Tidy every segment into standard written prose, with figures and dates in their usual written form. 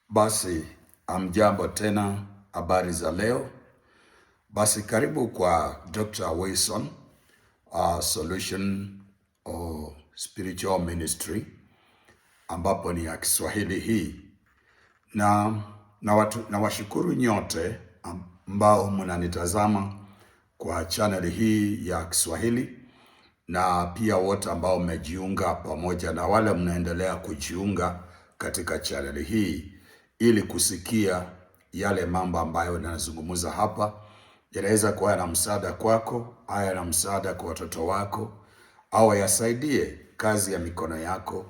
Basi amjambo tena, habari za leo. Basi karibu kwa Dr. Wilson Solution or Spiritual Ministry, ambapo ni ya Kiswahili hii, na washukuru nyote ambao mnanitazama kwa channel hii ya Kiswahili, na pia wote ambao mmejiunga pamoja na wale mnaendelea kujiunga katika channel hii ili kusikia yale mambo ambayo ninazungumza hapa. Yanaweza kuwa na msaada kwako, haya na msaada kwa watoto wako, au yasaidie kazi ya mikono yako,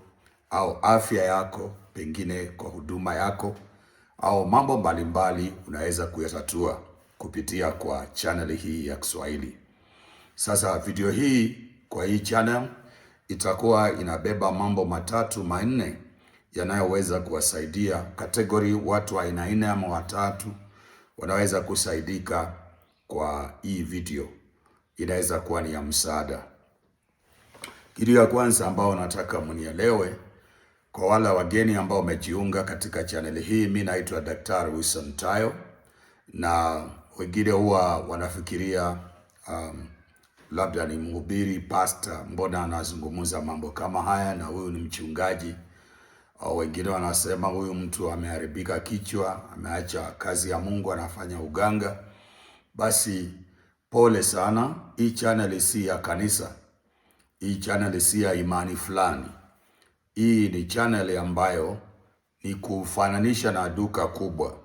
au afya yako, pengine kwa huduma yako, au mambo mbalimbali unaweza kuyatatua kupitia kwa channel hii ya Kiswahili. Sasa video hii kwa hii channel itakuwa inabeba mambo matatu manne yanayoweza kuwasaidia kategori watu wa aina nne ama watatu wanaweza kusaidika kwa hii video. Inaweza kuwa ni ya msaada. Kitu ya kwanza ambao nataka mnielewe, kwa wale wageni ambao wamejiunga katika channel hii, mimi naitwa Daktari Wilson Tayo, na wengine huwa wanafikiria labda ni mhubiri, pastor, mbona anazungumza mambo kama haya, na huyu ni mchungaji. Au wengine wanasema huyu mtu ameharibika kichwa, ameacha kazi ya Mungu, anafanya uganga. Basi pole sana, hii channel si ya kanisa. Hii channel si ya imani fulani. Hii ni channel ambayo ni kufananisha na duka kubwa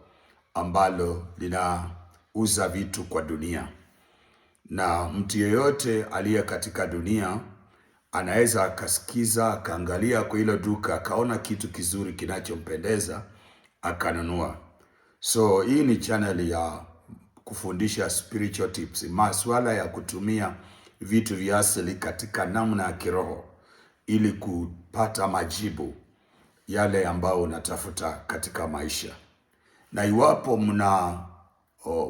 ambalo linauza vitu kwa dunia. Na mtu yeyote aliye katika dunia anaweza akasikiza, akaangalia kwa hilo duka, akaona kitu kizuri kinachompendeza, akanunua. So hii ni channel ya kufundisha spiritual tips, masuala ya kutumia vitu vya asili katika namna ya kiroho ili kupata majibu yale ambayo unatafuta katika maisha. Na iwapo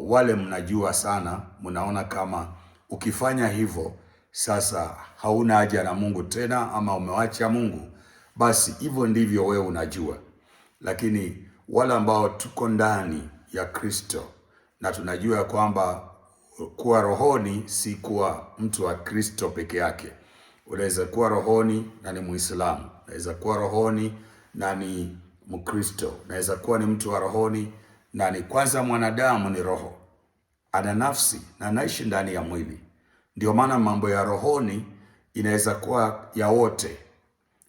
wale mnajua sana, mnaona kama ukifanya hivyo sasa hauna haja na Mungu tena, ama umewacha Mungu, basi hivyo ndivyo wewe unajua. Lakini wale ambao tuko ndani ya Kristo na tunajua kwamba kuwa rohoni si kuwa mtu wa Kristo peke yake. Unaweza kuwa rohoni na ni Muislamu, unaweza kuwa rohoni na ni Mkristo, unaweza kuwa ni mtu wa rohoni na ni kwanza mwanadamu ni roho, ana nafsi na anaishi ndani ya mwili. Ndio maana mambo ya rohoni inaweza kuwa ya wote.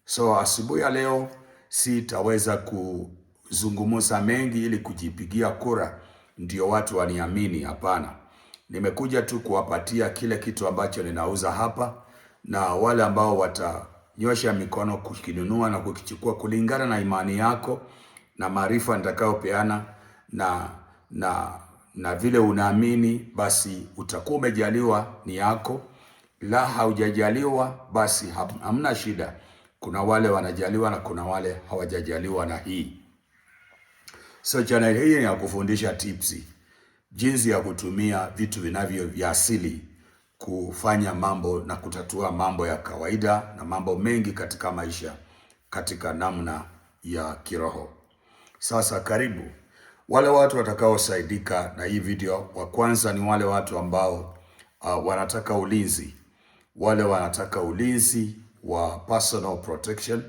So asubuhi ya leo sitaweza kuzungumza mengi ili kujipigia kura ndio watu waniamini. Hapana, nimekuja tu kuwapatia kile kitu ambacho ninauza hapa, na wale ambao watanyosha mikono kukinunua na kukichukua kulingana na imani yako na maarifa nitakayopeana na vile unaamini, basi utakuwa umejaliwa, ni yako. La haujajaliwa, basi hamna shida. Kuna wale wanajaliwa na kuna wale hawajajaliwa na hii. So channel hii ni ya kufundisha tips, jinsi ya kutumia vitu vinavyo vya asili kufanya mambo na kutatua mambo ya kawaida na mambo mengi katika maisha katika namna ya kiroho. Sasa karibu. Wale watu watakaosaidika na hii video, wa kwanza ni wale watu ambao wanataka ulinzi. Wale wanataka ulinzi wa personal protection,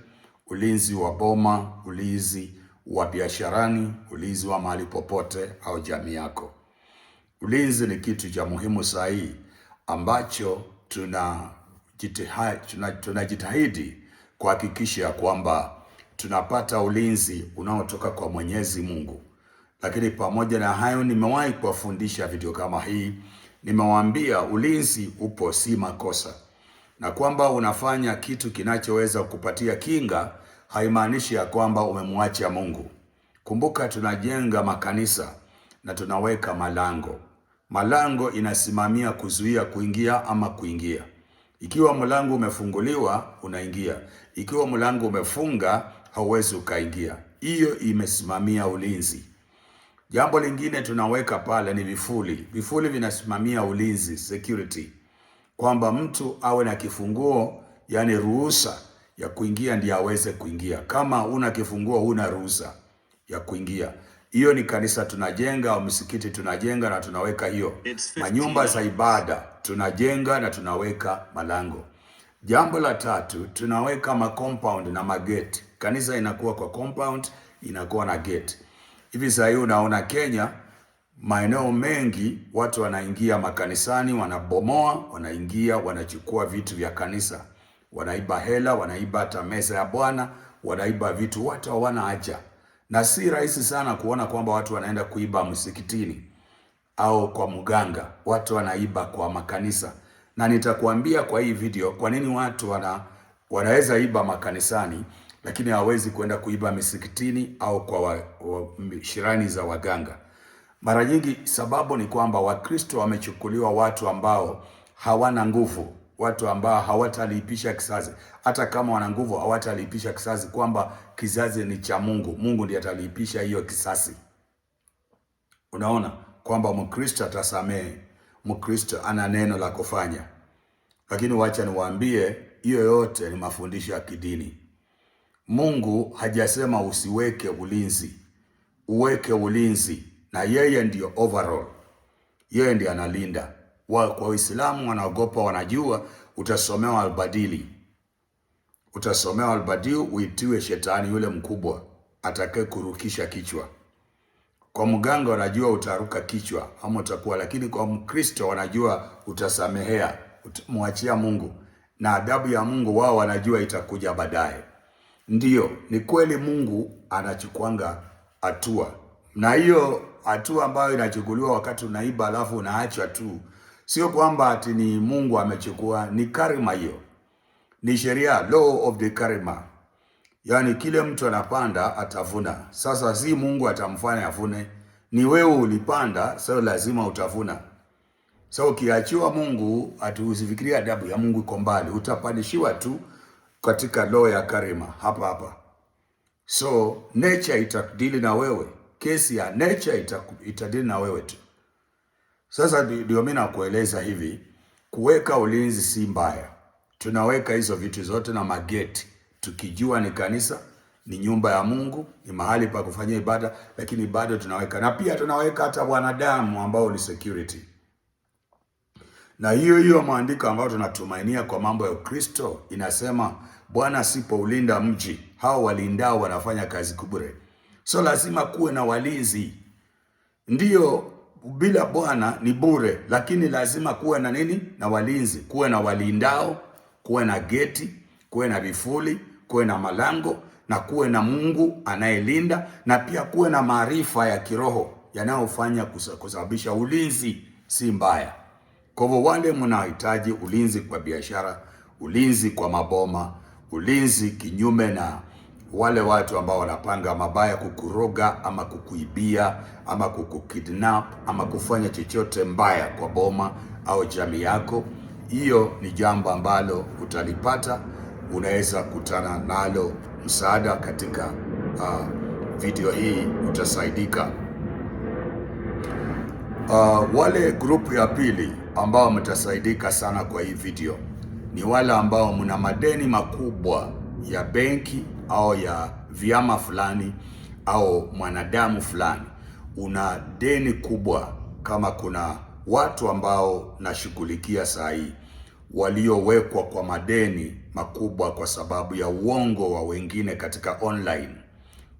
ulinzi wa boma, ulinzi wa biasharani, ulinzi wa mahali popote au jamii yako. Ulinzi ni kitu cha muhimu sahihi ambacho tunajitahidi kuhakikisha kwamba tunapata ulinzi unaotoka kwa Mwenyezi Mungu. Lakini pamoja na hayo, nimewahi kuwafundisha video kama hii, nimewaambia ulinzi upo, si makosa, na kwamba unafanya kitu kinachoweza kupatia kinga haimaanishi ya kwamba umemwacha Mungu. Kumbuka tunajenga makanisa na tunaweka malango. Malango inasimamia kuzuia kuingia ama kuingia. Ikiwa mlango umefunguliwa, unaingia. Ikiwa mlango umefunga, hauwezi ukaingia. Hiyo imesimamia ulinzi. Jambo lingine tunaweka pale ni vifuli. Vifuli vinasimamia ulinzi, security. Kwamba mtu awe na kifunguo, yani ruhusa ya kuingia ndiye aweze kuingia. Kama una kifunguo huna ruhusa. ya kuingia. Hiyo ni kanisa tunajenga au msikiti tunajenga na tunaweka hiyo. Manyumba za ibada tunajenga na tunaweka malango. Jambo la tatu, tunaweka compound na magate. Kanisa inakuwa kwa compound, inakuwa na gate. Hivi sasa hivi unaona Kenya, maeneo mengi watu wanaingia makanisani, wanabomoa, wanaingia, wanachukua vitu vya kanisa. Wanaiba hela, wanaiba hata meza ya Bwana, wanaiba vitu, watu hawana haja. Na si rahisi sana kuona kwamba watu wanaenda kuiba msikitini au kwa mganga. Watu wanaiba kwa makanisa. Na nitakuambia kwa hii video kwa nini watu wanaweza iba makanisani lakini hawezi kwenda kuiba misikitini au kwa shirani za waganga. Mara nyingi sababu ni kwamba Wakristo wamechukuliwa watu ambao hawana nguvu, watu ambao hawatalipisha kizazi. Hata kama wana nguvu hawatalipisha kizazi, kwamba kizazi ni cha Mungu. Mungu ndiye atalipisha hiyo kisasi. Unaona kwamba Mkristo atasamehe, Mkristo ana neno la kufanya. Lakini wacha niwaambie, hiyo yote ni mafundisho ya kidini. Mungu hajasema usiweke ulinzi. Uweke ulinzi, na yeye ndio overall. Yeye ndiye analinda. Kwa Uislamu wanaogopa, wanajua utasomewa albadili. Utasomewa albadili, uitiwe shetani yule mkubwa atakaye kurukisha kichwa. Kwa mganga wanajua utaruka kichwa ama utakuwa, lakini kwa Mkristo wanajua utasamehea, muachia Mungu, na adabu ya Mungu wao wanajua itakuja baadaye. Ndiyo, ni kweli Mungu anachukuanga hatua. Na hiyo hatua ambayo inachukuliwa wakati unaiba alafu unaachwa tu, sio kwamba ati ni Mungu amechukua, ni karma hiyo. Ni sheria, law of the karma. Yaani kile mtu anapanda atavuna. Sasa si Mungu atamfanya avune, ni wewe ulipanda, sasa lazima utavuna. So ukiachiwa Mungu, usifikirie adabu ya Mungu iko mbali, utapandishiwa tu katika law ya karma hapa hapa. So nature itadili na wewe, kesi ya nature itadili na wewe tu. Sasa ndio mimi nakueleza hivi, kuweka ulinzi si mbaya. Tunaweka hizo vitu zote na mageti, tukijua ni kanisa, ni nyumba ya Mungu, ni mahali pa kufanyia ibada, lakini bado tunaweka. Na pia tunaweka hata wanadamu ambao ni security. Na hiyo maandiko ambayo tunatumainia kwa mambo ya Ukristo inasema Bwana asipoulinda mji, hao walindao wanafanya kazi kubure. So lazima kuwe na walinzi. Ndiyo, bila Bwana ni bure, lakini lazima kuwe na nini? Na walinzi. Kuwe na walindao, kuwe na geti, kuwe na vifuli, kuwe na malango, na kuwe na Mungu anayelinda, na pia kuwe na maarifa ya kiroho yanayofanya kusababisha ulinzi. Si mbaya. Kwa hivyo wale mnahitaji ulinzi kwa biashara, ulinzi kwa maboma, ulinzi kinyume na wale watu ambao wanapanga mabaya kukuroga ama kukuibia ama kukukidnap ama kufanya chochote mbaya kwa boma au jamii yako, hiyo ni jambo ambalo utalipata. Unaweza kutana nalo msaada katika video hii, utasaidika. Wale grupu ya pili ambao mtasaidika sana kwa hii video ni wale ambao mna madeni makubwa ya benki au ya vyama fulani au mwanadamu fulani. Una deni kubwa. Kama kuna watu ambao nashughulikia saa hii waliowekwa kwa madeni makubwa kwa sababu ya uongo wa wengine katika online,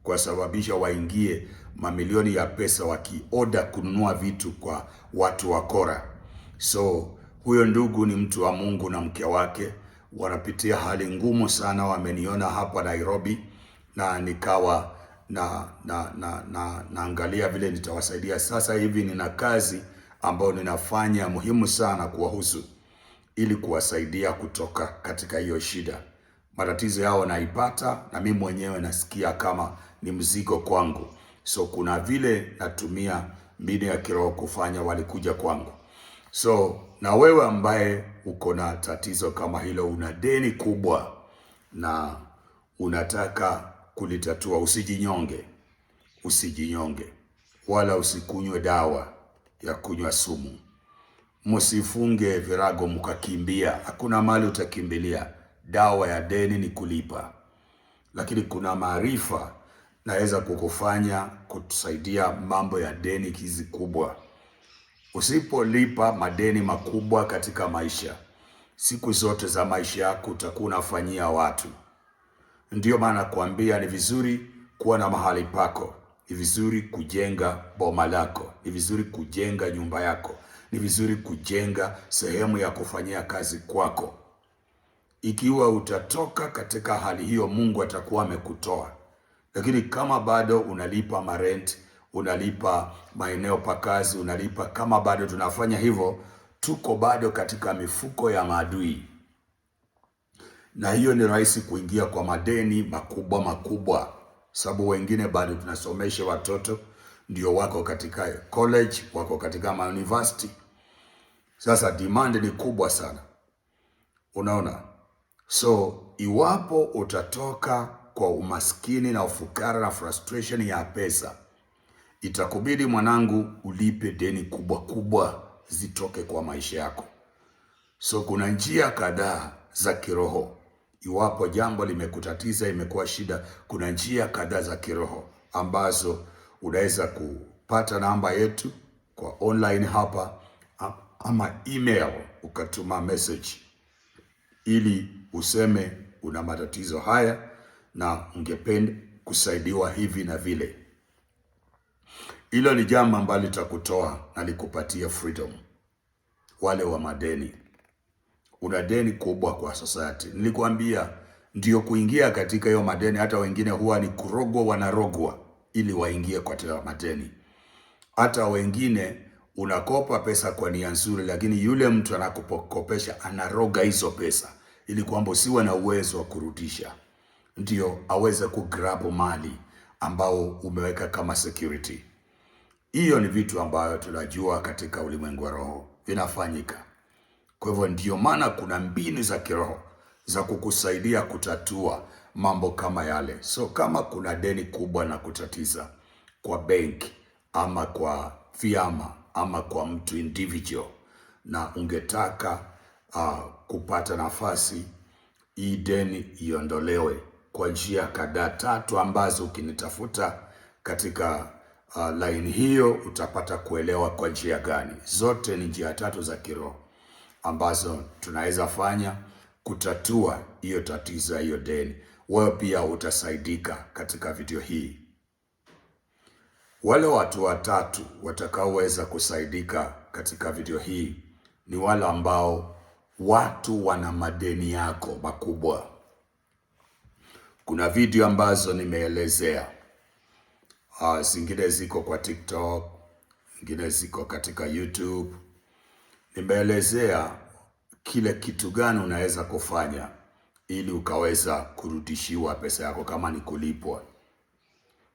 kwa sababisha waingie mamilioni ya pesa wakioda kununua vitu kwa watu wakora. So huyo ndugu ni mtu wa Mungu na mke wake wanapitia hali ngumu sana. Wameniona hapa Nairobi na nikawa naangalia vile nitawasaidia. Sasa hivi nina kazi ambayo ninafanya muhimu sana kuwahusu, ili kuwasaidia kutoka katika hiyo shida. Matatizo yao naipata na mimi mwenyewe nasikia kama ni mzigo kwangu. So kuna vile natumia mbinu ya kiroho kufanya walikuja kwangu. So na wewe ambaye uko na tatizo kama hilo, una deni kubwa na unataka kulitatua, usijinyonge. Usijinyonge wala usikunywe dawa ya kunywa sumu. Msifunge virago mkakimbia. Hakuna mali utakimbilia. Dawa ya deni ni kulipa. Lakini kuna maarifa naweza kukufanya kutusaidia mambo ya deni hizi kubwa. Usipolipa madeni makubwa katika maisha, siku zote za maisha yako utakuwa unafanyia watu. Ndio maana kuambia ni vizuri kuwa na mahali pako, ni vizuri kujenga boma lako, ni vizuri kujenga nyumba yako, ni vizuri kujenga sehemu ya kufanyia kazi kwako. Ikiwa utatoka katika hali hiyo, Mungu atakuwa amekutoa. Lakini kama bado unalipa marent, unalipa maeneo pa kazi, unalipa, kama bado tunafanya hivyo, tuko bado katika mifuko ya maadui. Na hiyo ni rahisi kuingia kwa madeni makubwa makubwa, sababu wengine bado tunasomesha watoto, ndio wako katika college, wako katika university. Sasa demand ni kubwa sana, unaona. So iwapo utatoka kwa umaskini na ufukara na frustration ya pesa, itakubidi mwanangu ulipe deni kubwa kubwa zitoke kwa maisha yako. So kuna njia kadhaa za kiroho. Iwapo jambo limekutatiza, imekuwa shida, kuna njia kadhaa za kiroho ambazo unaweza kupata namba yetu kwa online hapa, ama email ukatuma message ili useme una matatizo haya na ungependa kusaidiwa hivi na vile. Hilo ni jambo ambalo litakutoa na likupatia freedom. Wale wa madeni, una deni kubwa kwa society. Nilikwambia ndio kuingia katika hiyo madeni, hata wengine huwa ni kurogwa, wanarogwa ili waingie kwa madeni. Hata wengine unakopa pesa kwa nia nzuri, lakini yule mtu anakukopesha anaroga hizo pesa ili kwamba usiwe na uwezo wa kurudisha, ndio aweze kugrab mali ambao umeweka kama security. Hiyo ni vitu ambayo tunajua katika ulimwengu wa roho vinafanyika. Kwa hivyo ndio maana kuna mbinu za kiroho za kukusaidia kutatua mambo kama yale. So kama kuna deni kubwa na kutatiza kwa benki ama kwa vyama ama kwa mtu individual, na ungetaka kupata nafasi hii deni iondolewe kwa njia kadhaa tatu ambazo ukinitafuta katika line hiyo utapata kuelewa kwa njia gani. Zote ni njia tatu za kiroho ambazo tunaweza fanya kutatua hiyo tatizo, hiyo deni. Wewe pia utasaidika katika video hii. Wale watu watatu watakaoweza kusaidika katika video hii ni wale ambao watu wana madeni yako makubwa. Kuna video ambazo nimeelezea, zingine ziko kwa TikTok, zingine ziko katika YouTube. Nimeelezea kile kitu gani unaweza kufanya ili ukaweza kurudishiwa pesa yako kama ni kulipwa.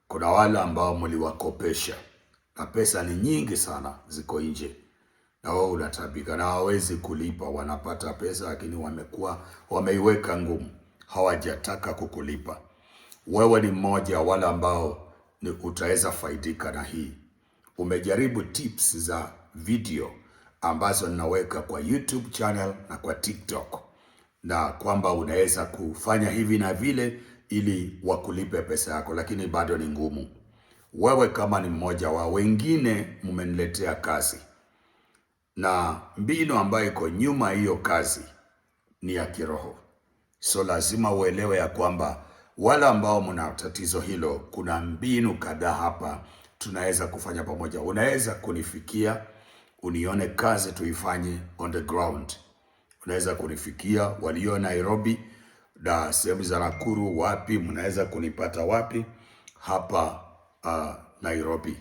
Kuna wale ambao mliwakopesha na pesa ni nyingi sana ziko nje, na wao unatabika na hawawezi kulipa. Wanapata pesa lakini wameiweka ngumu, hawajataka kukulipa. Wewe ni mmoja wale ambao utaweza faidika na hii. Umejaribu tips za video ambazo ninaweka kwa YouTube channel na kwa TikTok, na kwamba unaweza kufanya hivi na vile ili wakulipe pesa yako, lakini bado ni ngumu. Wewe kama ni mmoja wa wengine, mmeniletea kazi na mbinu ambayo iko nyuma hiyo kazi ni ya kiroho. So lazima uelewe ya kwamba wale ambao mna tatizo hilo, kuna mbinu kadhaa hapa tunaweza kufanya pamoja. Unaweza kunifikia unione kazi tuifanye on the ground. Unaweza kunifikia walio Nairobi na sehemu za Nakuru, wapi mnaweza kunipata wapi? Hapa Nairobi.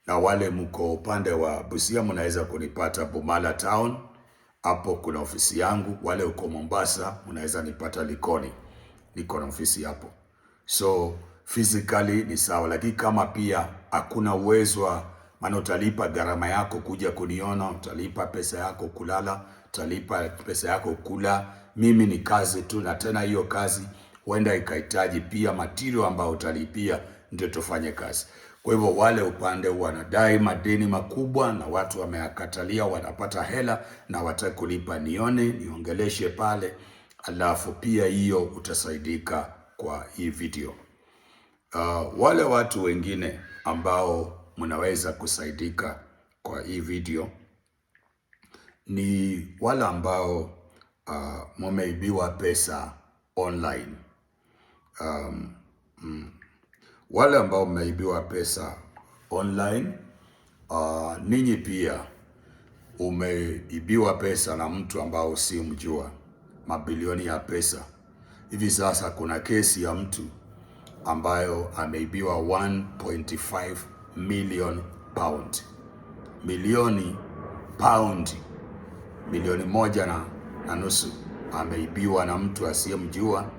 Na wale mko upande wa Busia mnaweza kunipata Bumala Town, hapo kuna ofisi yangu. Wale uko Mombasa mnaweza nipata Likoni, niko na ofisi hapo. So physically ni sawa, lakini kama pia hakuna uwezo, maana utalipa gharama yako kuja kuniona, utalipa pesa yako kulala, utalipa pesa yako kula. Mimi ni kazi tu, na tena hiyo kazi huenda ikahitaji pia material ambayo utalipia ndio tufanye kazi. Kwa hivyo wale upande wanadai madeni makubwa na watu wameakatalia, wanapata hela na wataka kulipa, niongeleshe pale, alafu pia hiyo utasaidika kwa hii video. Wale watu wengine ambao mnaweza kusaidika kwa hii video ni wale ambao mumeibiwa pesa online. Wale ambao mmeibiwa pesa online, ninyi pia umeibiwa pesa na mtu ambao si mjua, mabilioni ya pesa. Hivi sasa kuna kesi ya mtu ambayo ameibiwa 1.5 million pound. Milioni moja na nusu ameibiwa na mtu asiyemjua,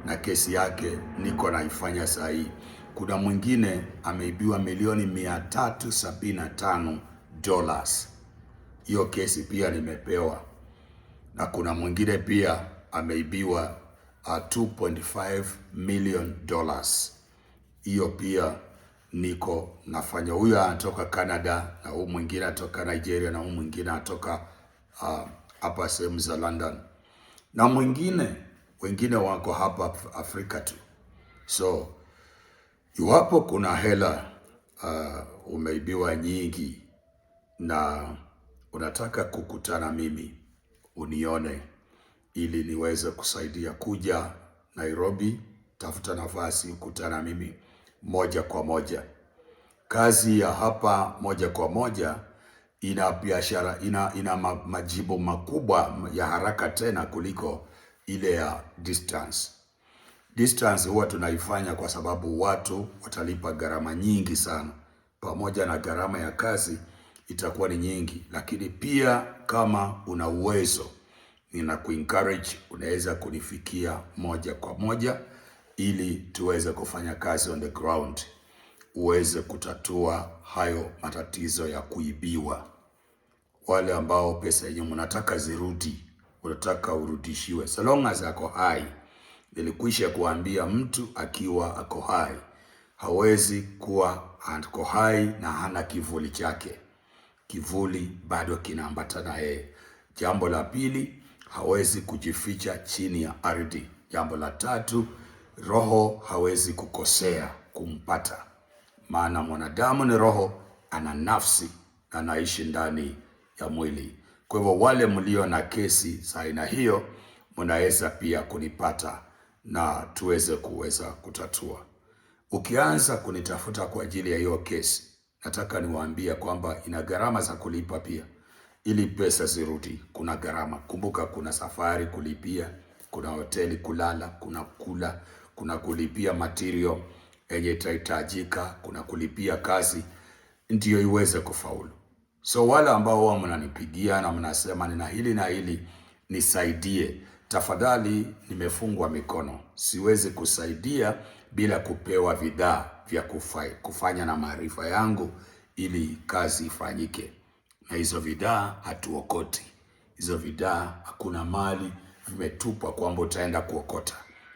na kesi yake niko naifanya saa hii. Kuna mwingine ameibiwa milioni $375. Hiyo kesi pia nimepewa. Na kuna mwingine pia ameibiwa $2.5 million. Hiyo pia niko nafanya. Huyo anatoka Canada, na huyu mwingine anatoka Nigeria, na huyu mwingine anatoka hapa sehemu za London, na wengine wako hapa Afrika tu. So iwapo kuna hela umeibiwa nyingi na unataka kukutana mimi, unione ili niweze kusaidia. Kuja Nairobi, tafuta nafasi, kukutana mimi moja kwa moja. Kazi ya hapa moja kwa moja ina biashara, ina majibu makubwa ya haraka tena kuliko ile ya distance. Distance huwa tunaifanya kwa sababu watu watalipa gharama nyingi sana, pamoja na gharama ya kazi itakuwa ni nyingi. Lakini pia kama una uwezo, ninakuencourage, unaweza kunifikia moja kwa moja ili tuweze kufanya kazi on the ground, uweze kutatua hayo matatizo ya kuibiwa. Wale ambao pesa yenyewe mnataka zirudi, unataka urudishiwe, so long as ako hai. Nilikwisha kuambia mtu akiwa ako hai hawezi kuwa ako hai na hana kivuli chake. Kivuli bado kinaambatana yeye. Jambo la pili, hawezi kujificha chini ya ardhi. Jambo la tatu, roho hawezi kukosea kumpata, maana mwanadamu ni roho, ana nafsi, anaishi ndani ya mwili. Kwa hivyo wale mlio na kesi za aina hiyo, mnaweza pia kunipata na tuweze kutatua. Ukianza kunitafuta kwa ajili ya hiyo kesi, nataka niwaambie kwamba ina gharama za kulipa pia. Ili pesa zirudi, kuna gharama. Kumbuka kuna safari kulipia, kuna hoteli kulala, kuna kula, kuna kulipia material yenye itahitajika, kuna kulipia kazi ndio iweze kufaulu. So wale ambao huwa mnanipigia na mnasema nina hili na hili nisaidie, tafadhali, nimefungwa mikono. Siwezi kusaidia bila kupewa bidhaa vya kufanya na maarifa yangu ili kazi ifanyike. Na hizo bidhaa hatuokoti. Hizo bidhaa hakuna mali vimetupwa kwamba utaenda kuokota.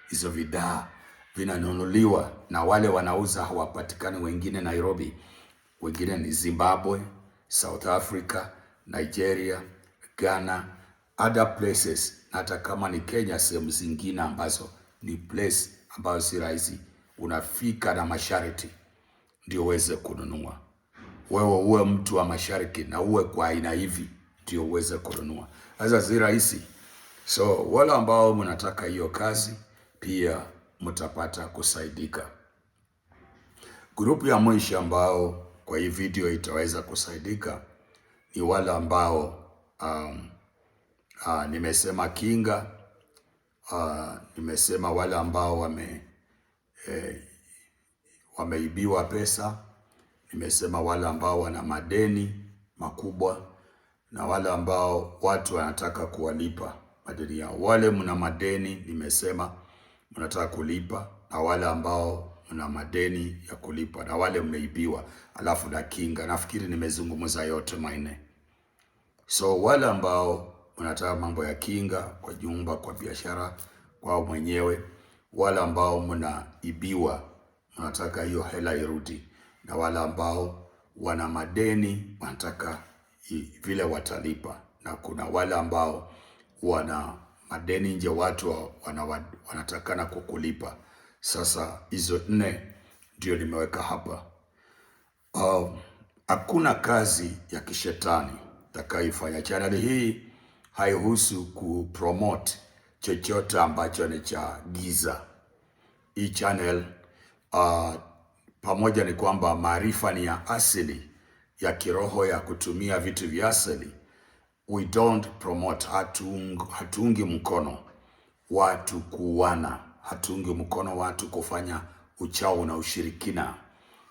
Hizo bidhaa vinanunuliwa na wale wanauza, hawapatikani. Wengine Nairobi, wengine ni Zimbabwe, South Africa, Nigeria, Ghana, other places. Hata kama ni Kenya, sehemu zingine ambazo ni place ambazo si rahisi, unafika na masharti ndio uweze kununua. Wewe uwe mtu wa mashariki na uwe kwa aina hivi ndio uweze kununua. Sasa si rahisi. So wale ambao mnataka hiyo kazi pia mtapata kusaidika. Grupu ya mwisho ambao kwa hii video itaweza kusaidika ni wale ambao nimesema kinga, nimesema wale ambao wameibiwa pesa, nimesema wale ambao wana madeni makubwa, na wale ambao watu wanataka kuwalipa madeni yao. Wale mna madeni nimesema mnataka kulipa, na wale ambao mna madeni ya kulipa, na wale mmeibiwa, alafu na kinga. Nafikiri nimezungumza yote manne. So wale ambao mnataka mambo ya kinga kwa nyumba, kwa biashara, kwa mwenyewe, wale ambao mnaibiwa, mnataka hiyo hela irudi, na wale ambao wana madeni wanataka vile watalipa, na kuna wale ambao wana madeni nje, watu wanatakana kukulipa. Sasa hizo nne ndio nimeweka hapa. Hakuna kazi ya kishetani takaifanya. Channel hii haihusu kupromote chochote ambacho ni cha giza. Hii channel pamoja ni kwamba maarifa ni ya asili ya kiroho ya kutumia vitu vya asili. We don't promote, hatuungi mkono watu kuuana, hatuungi mkono watu kufanya uchawi na ushirikina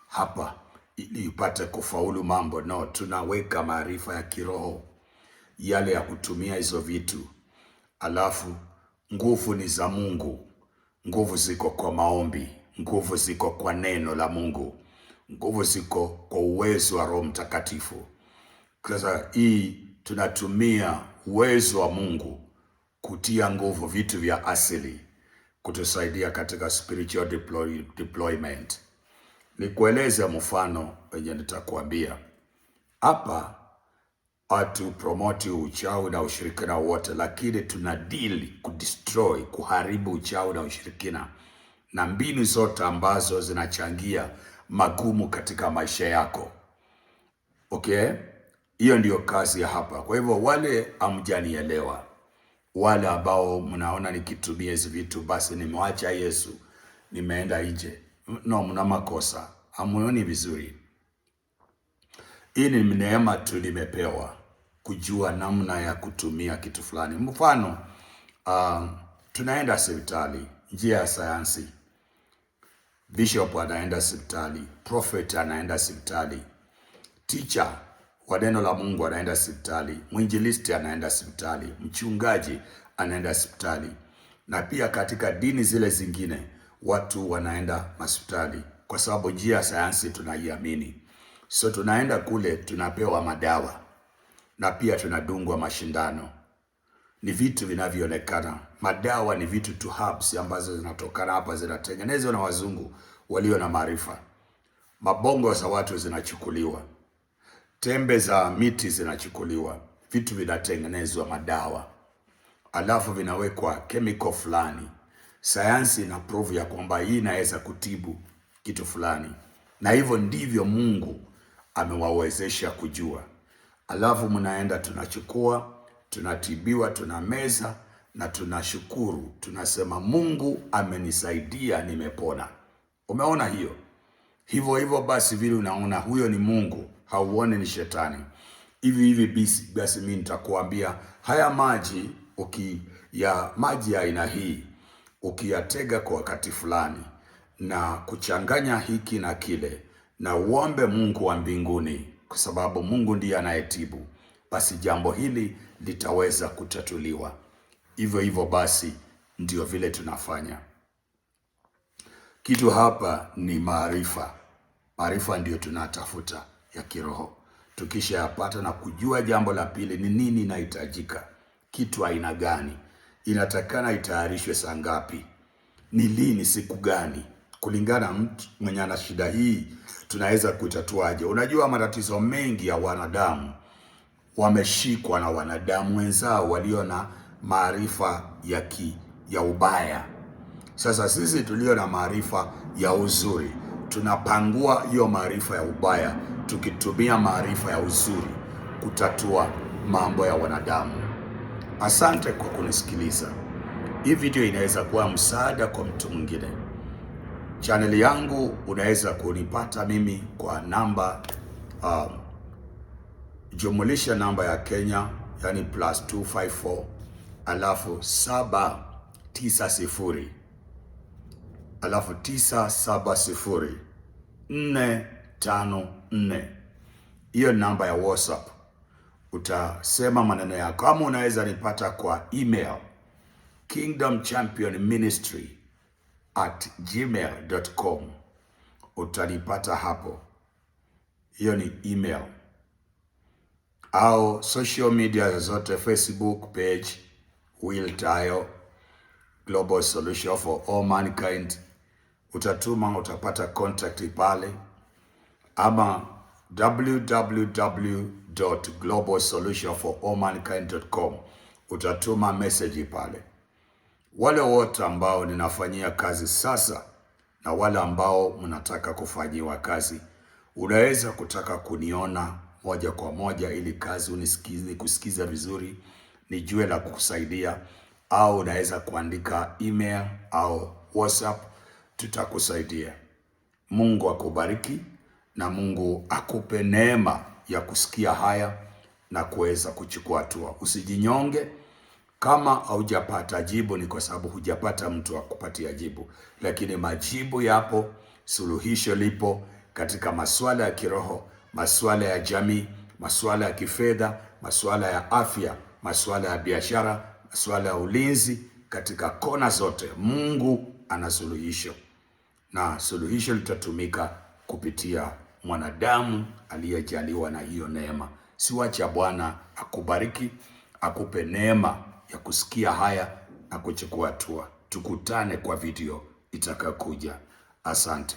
hapa ili upate kufaulu mambo. No, tunaweka maarifa ya kiroho yale ya kutumia hizo vitu. Alafu nguvu ni za Mungu. Nguvu ziko kwa maombi, nguvu ziko kwa neno la Mungu, nguvu ziko kwa uwezo wa Roho Mtakatifu. Sasa hii tunatumia uwezo wa Mungu kutia nguvu vitu vya asili kutusaidia katika spiritual deployment. Nikueleze mfano wenye nitakwambia hapa. Watu promote uchawi na ushirikina wote, lakini tuna deal kudestroy, kuharibu uchawi na ushirikina na mbinu zote ambazo zinachangia magumu katika maisha yako. Okay? Hiyo ndiyo kazi ya hapa. Kwa hivyo wale hamjanielewa, wale ambao mnaona nikitumia hizi vitu basi nimewacha Yesu, nimeenda nje. No, mna makosa. Hamuoni vizuri. Hii ni neema tu nimepewa kujua namna ya kutumia kitu fulani. Mfano, tunaenda hospitali, njia ya sayansi. Bishop anaenda hospitali, prophet anaenda hospitali, teacher wa neno la Mungu anaenda hospitali, mwinjilisti anaenda hospitali, mchungaji anaenda hospitali. Na pia katika dini zile zingine watu wanaenda hospitali kwa sababu njia ya sayansi tunaiamini. So tunaenda kule, tunapewa madawa na pia tunadungwa mashindano. Ni vitu vinavyoonekana. Madawa ni vitu tu, herbs ambazo zinatokana hapa, zinatengenezwa na wazungu walio na maarifa. Mabongo za watu zinachukuliwa, tembe za miti zinachukuliwa, vitu vinatengenezwa madawa, alafu vinawekwa chemical fulani. Sayansi ina prove ya kwamba hii inaweza kutibu kitu fulani, na hivyo ndivyo Mungu amewawezesha kujua. Alafu mnaenda, tunachukua, tunatibiwa, tunameza na tunashukuru, tunasema Mungu amenisaidia, nimepona. Umeona hiyo? Hivyo basi vile unaona huyo ni Mungu, hauone ni shetani. Hivi basi mimi nitakuambia haya maji, maji ya aina hii ukiyatega kwa wakati fulani na kuchanganya hiki na kile na uombe Mungu wa mbinguni, kwa sababu Mungu ndiye anayetibu, basi jambo hili litaweza kutatuliwa. Hivyo basi ndio vile tunafanya. Kitu hapa ni maarifa. Maarifa ndio tunatafuta ya kiroho. Tukisha yapata na kujua, jambo la pili ni nini inahitajika, kitu aina gani, inatakana itayarishwe saa ngapi, ni lini, siku gani, kulingana mtu mwenye ana shida hii tunaweza kuitatuaje. Unajua matatizo mengi ya wanadamu wameshikwa na wanadamu wenzao walio na maarifa ya ubaya. Sasa sisi tulio na maarifa ya uzuri tunapangua hiyo maarifa ya ubaya, tukitumia maarifa ya uzuri kutatua mambo ya wanadamu. Asante kwa kunisikiliza. Hii video inaweza kuwa msaada kwa mtu mwingine. Channel yangu unaweza kunipata mimi kwa namba jumulisha namba ya Kenya, yani +254 alafu 790 alafu 970 454. Hiyo namba ya WhatsApp. Utasema maneno yako. Kama unaweza nipata kwa email kingdomchampionministry@gmail.com, utanipata hapo. Hiyo ni email. Au social media zote, Facebook page Will Tayo Global Solution for All Mankind. Utatuma, utapata contact pale, ama www.globalsolutionforallmankind.com, utatuma message pale. Wale wote ambao ninafanyia kazi sasa na wale ambao mnataka kufanyiwa kazi, unaweza kutaka kuniona moja kwa moja ili kazi kusikiza vizuri, nijue la kukusaidia, au unaweza kuandika email au WhatsApp, tutakusaidia. Mungu akubariki na Mungu akupe neema ya kusikia haya na kuweza kuchukua hatua. Usijinyonge. Kama haujapata jibu ni kwa sababu hujapata mtu wa kupatia jibu, lakini majibu yapo, suluhisho lipo katika masuala ya kiroho, masuala ya jamii, masuala ya kifedha, masuala ya afya, masuala ya biashara, masuala ya ulinzi. Katika kona zote Mungu ana suluhisho, na suluhisho litatumika kupitia mwanadamu aliyejaliwa na hiyo neema. Siwacha Bwana akubariki, akupe neema ya kusikia haya na kuchukua hatua. Tukutane kwa video itakayokuja. Asante.